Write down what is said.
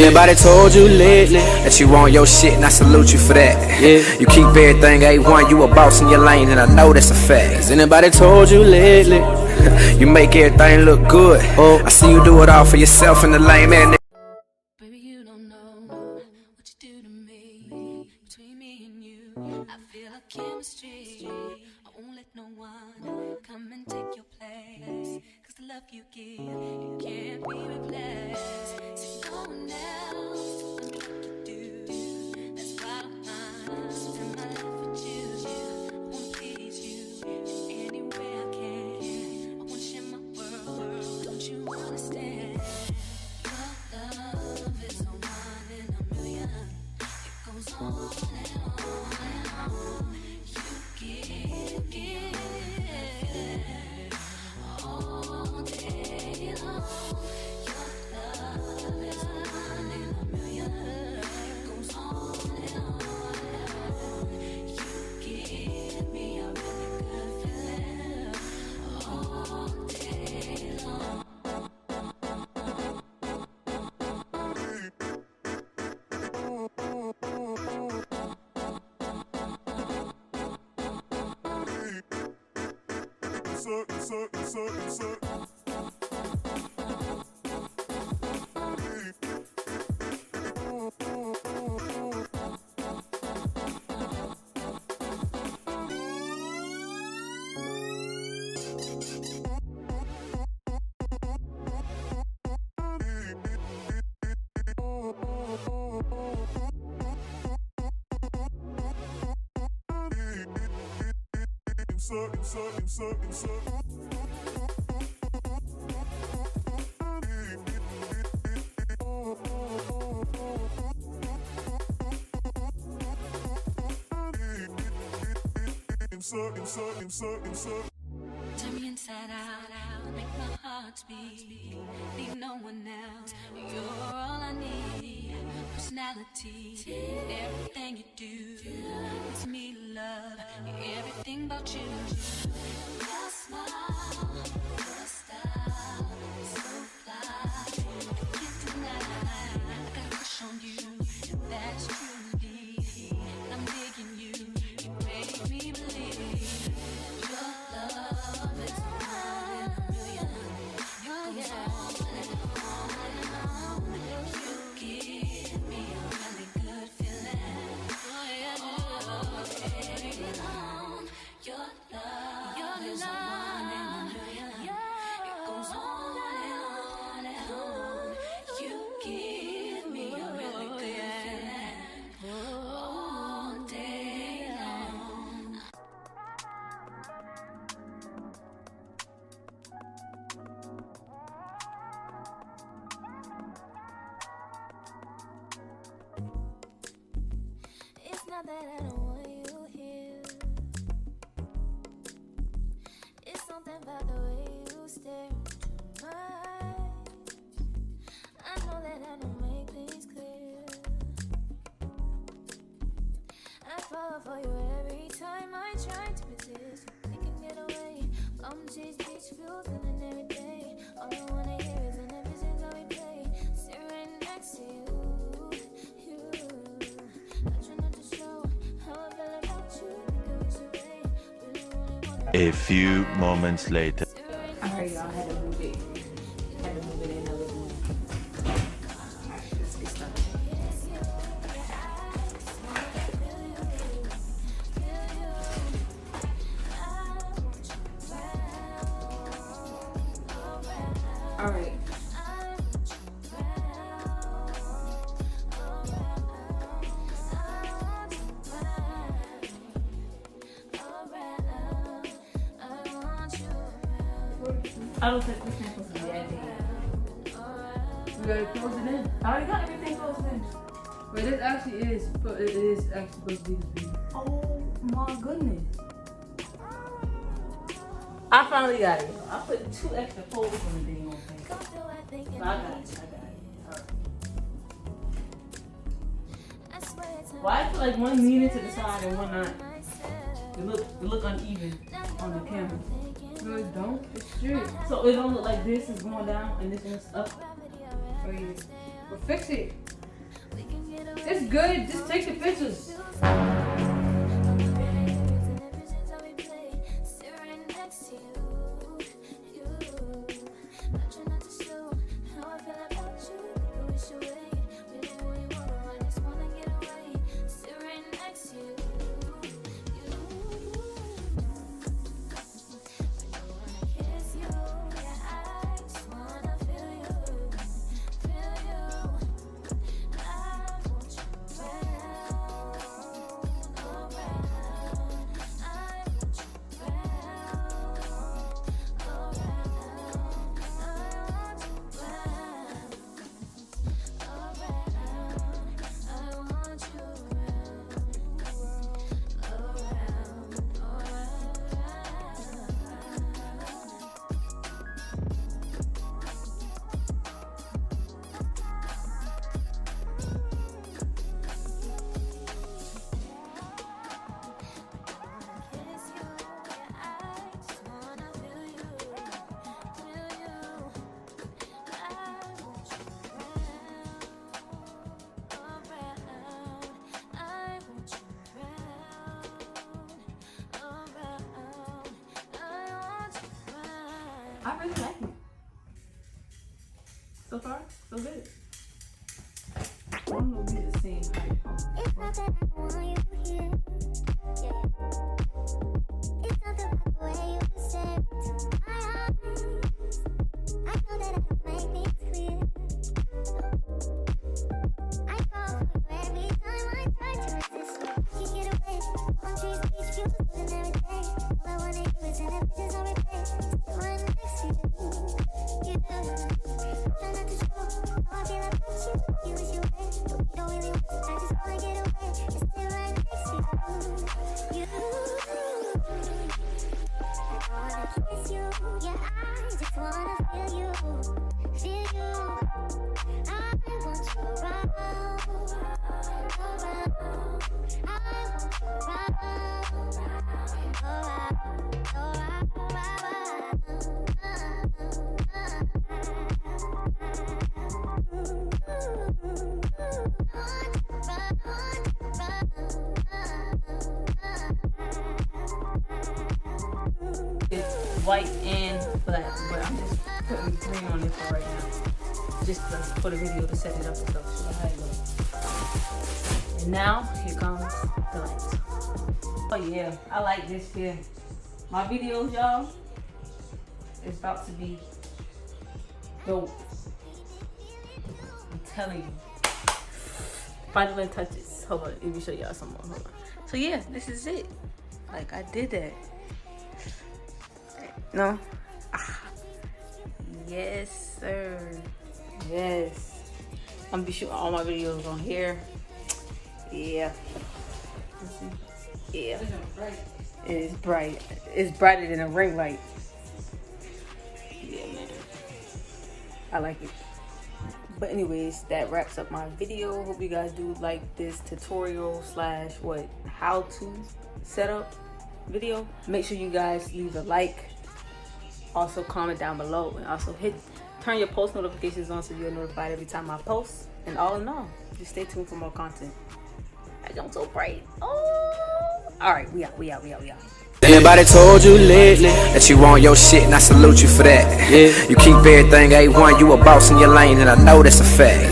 Anybody told you lately that you want your shit, and I salute you for that. You keep everything A1, you a boss in your lane, and I know that's a fact. Has anybody told you lately you make everything look good? I see you do it all for yourself in the lane, man. Baby, you don't know what you do to me. Between me and you, I feel a chemistry. I won't let no one come and take your place. Cause the love you give, it can't be replaced. See, no one else will do like you do. That's why I spend my life with you. I wanna please you in any way I can. I wanna share my world, don't you understand? Love is a one in a million. It goes on and on and on. You give all day long. Your love is a one in a million. It goes on and on and on. You give me a really good feeling all day long. Turn me inside out, make my heart speak. Need no one else, you're all I need. Personality, everything you do, it's me love, everything about you. Your smile, your style, so fly, I can't deny. I got a crush on you, and that's true indeed. And I'm digging you, you make me believe. Your love is one in a million. It goes on and on and on. You give me a really good feeling. Oh yeah, all day long. Your love is one in a million. It goes on and on and on. You give me a really good feeling all day long. It's not that I don't want you here. It's something about the way you stare into my eyes. I know that I don't make things clear. I fall for you every time I try to resist. We can get away. Come chase beach views and every day. All I wanna hear is an visions that we play. Sit right next to you. I try not to show how I feel about you. Because you're right. Really wanna A few moments later. Alright, y'all, I had to move it. Had to move it in a little more. Alright, let's get started. Alright. I don't think this thing's supposed to be that big. We gotta close it in. I already got everything closed in. But this actually is, but it is actually supposed to be this big. Oh my goodness. I finally got it. I put 2 extra folders on the dang old thing. So I got it. Alright. Why I feel like one leaning to the side and one not? It look uneven on the camera. No, it don't. It's straight. So it don't look like this is going down and this one's up. Oh yeah. Well, fix it. It's good. Just take the pictures. I really like it. So far, so good. I don't know if it's the same height. It's not that I want you here. Yeah. It's not the way you say it to my eyes. I know that I can make things clear. I fall for you every time I try to resist you. You get away. On trees, beach views, and every day. All I wanna do is in the pictures on replay. Still right next to you. You do. Try not to show how I feel about you. You wish you were. Don't really want to, I just wanna get away. Just stay right next to you. I don't wanna kiss you. Yeah, I just wanna feel you. Feel you. I want you around. I want you It's white and black, but I'm just putting green on it for right now. Just for the video to set it up and stuff. So how it goes. And now here comes the lights. Oh yeah, I like this here. My videos, y'all, is about to be dope. I'm telling you. Final touches. Hold on, let me show y'all some more. Hold on. So yeah, this is it. Like I did that. No. Yes, sir. Yes. I'm gonna be shooting all my videos on here. Yeah. Yeah. It is bright. It's brighter than a ring light. Yeah, man. I like it. But anyways, that wraps up my video. Hope you guys do like this tutorial slash how to set up video. Make sure you guys leave a like. Also comment down below, and also turn your post notifications on so you're notified every time I post. And all in all, just stay tuned for more content. I'm so bright. Oh, all right, we out. Anybody told you lately that you want your shit, and I salute you for that. Yeah. You keep everything A1, you a boss in your lane, and I know that's a fact.